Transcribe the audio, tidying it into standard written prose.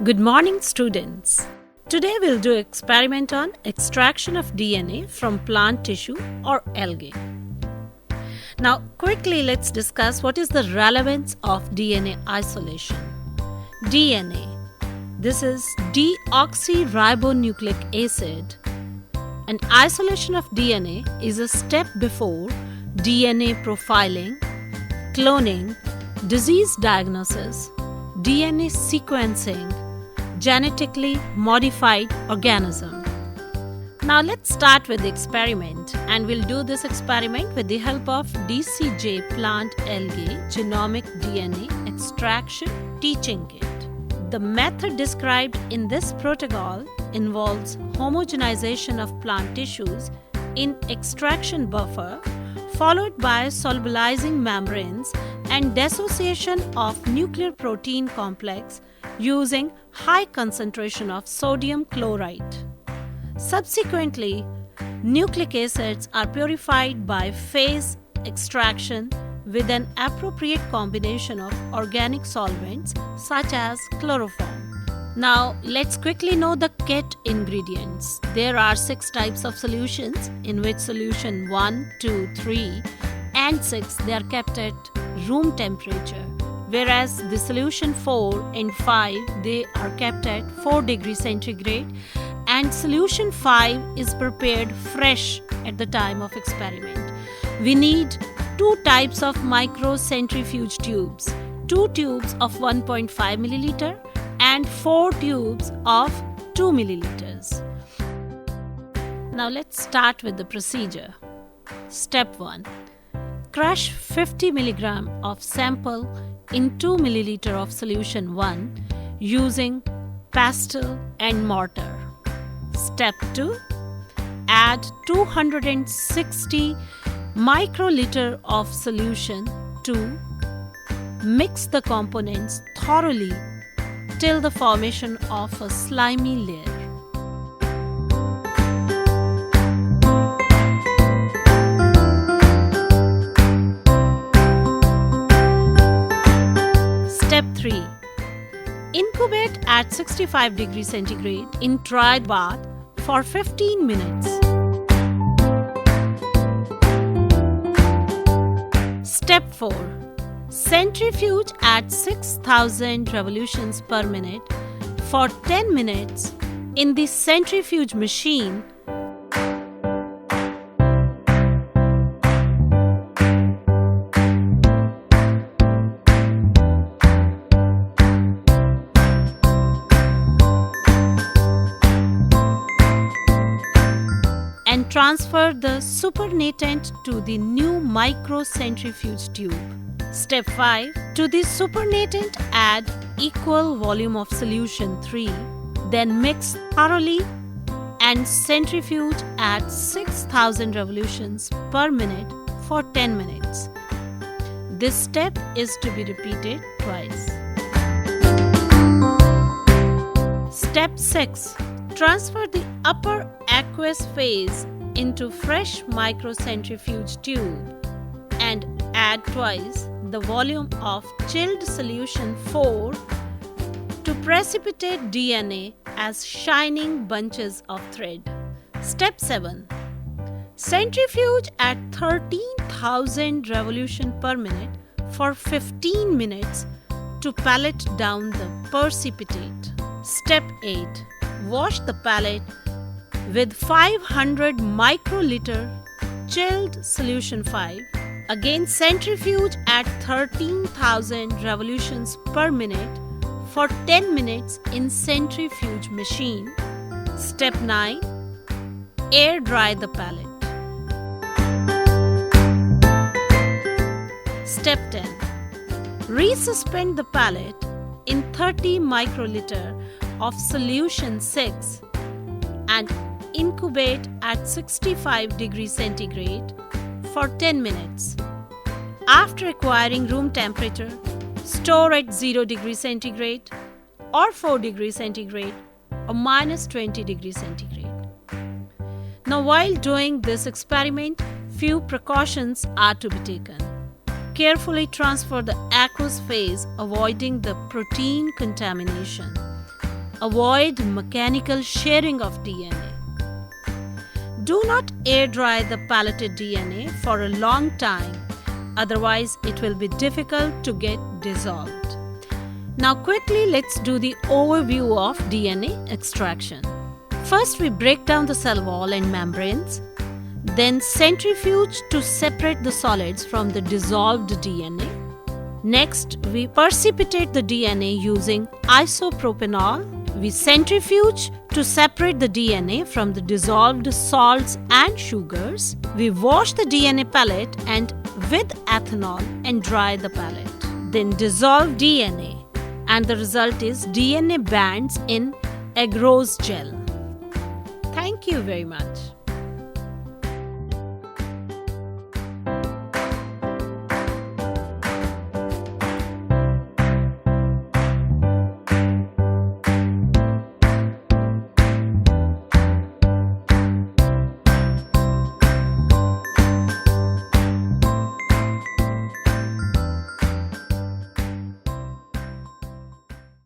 Good morning, students. Today we'll do experiment on extraction of DNA from plant tissue or algae. Now, quickly let's discuss what is the relevance of DNA isolation. DNA. This is deoxyribonucleic acid. And isolation of DNA is a step before DNA profiling, cloning, disease diagnosis, DNA sequencing, genetically modified organism. Now let's start with the experiment, and we'll do this experiment with the help of DCJ plant algae genomic DNA extraction teaching kit. The method described in this protocol involves homogenization of plant tissues in extraction buffer followed by solubilizing membranes and dissociation of nuclear protein complex using high concentration of sodium chloride. Subsequently, nucleic acids are purified by phase extraction with an appropriate combination of organic solvents such as chloroform. Now, let's quickly know the kit ingredients. There are 6 types of solutions, in which solution 1, 2, 3 and 6 they are kept at room temperature, whereas the solution 4 and 5 they are kept at 4 degrees centigrade, and solution 5 is prepared fresh at the time of experiment. We need 2 types of microcentrifuge tubes, 2 tubes of 1.5 milliliter and 4 tubes of 2 milliliters. Now let's start with the procedure. Step 1. Crush 50 milligram of sample in 2 milliliter of solution 1 using pestle and mortar. Step 2. Add 260 microliter of solution 2. Mix the components thoroughly till the formation of a slimy layer. Step 3. Incubate at 65 degrees centigrade in dry bath for 15 minutes. Step 4. Centrifuge at 6000 revolutions per minute for 10 minutes in the centrifuge machine. And transfer the supernatant to the new microcentrifuge tube. Step 5. To the supernatant add equal volume of solution 3, then mix thoroughly and centrifuge at 6000 revolutions per minute for 10 minutes. This step is to be repeated twice. Step 6. Transfer the upper aqueous phase into fresh microcentrifuge tube and add twice the volume of chilled solution 4 to precipitate DNA as shining bunches of thread. Step 7. Centrifuge at 13,000 revolutions per minute for 15 minutes to pellet down the precipitate. Step 8. Wash the pellet with 500 microliter chilled solution 5. Again centrifuge at 13,000 revolutions per minute for 10 minutes in centrifuge machine. Step 9. Air dry the pellet. Step 10. Resuspend the pellet in 30 microliter of solution 6 and incubate at 65 degrees centigrade for 10 minutes. After acquiring room temperature, store at 0 degrees centigrade or 4 degrees centigrade or minus 20 degrees centigrade. Now, while doing this experiment, few precautions are to be taken. Carefully transfer the aqueous phase, avoiding the protein contamination. Avoid mechanical shearing of DNA. Do not air dry the pelleted DNA for a long time, otherwise it will be difficult to get dissolved. Now quickly let's do the overview of DNA extraction. First we break down the cell wall and membranes, then centrifuge to separate the solids from the dissolved DNA. Next, we precipitate the DNA using isopropanol. We centrifuge to separate the DNA from the dissolved salts and sugars. We wash the DNA pellet and with ethanol and dry the pellet. Then dissolve DNA, and the result is DNA bands in agarose gel. Thank you very much.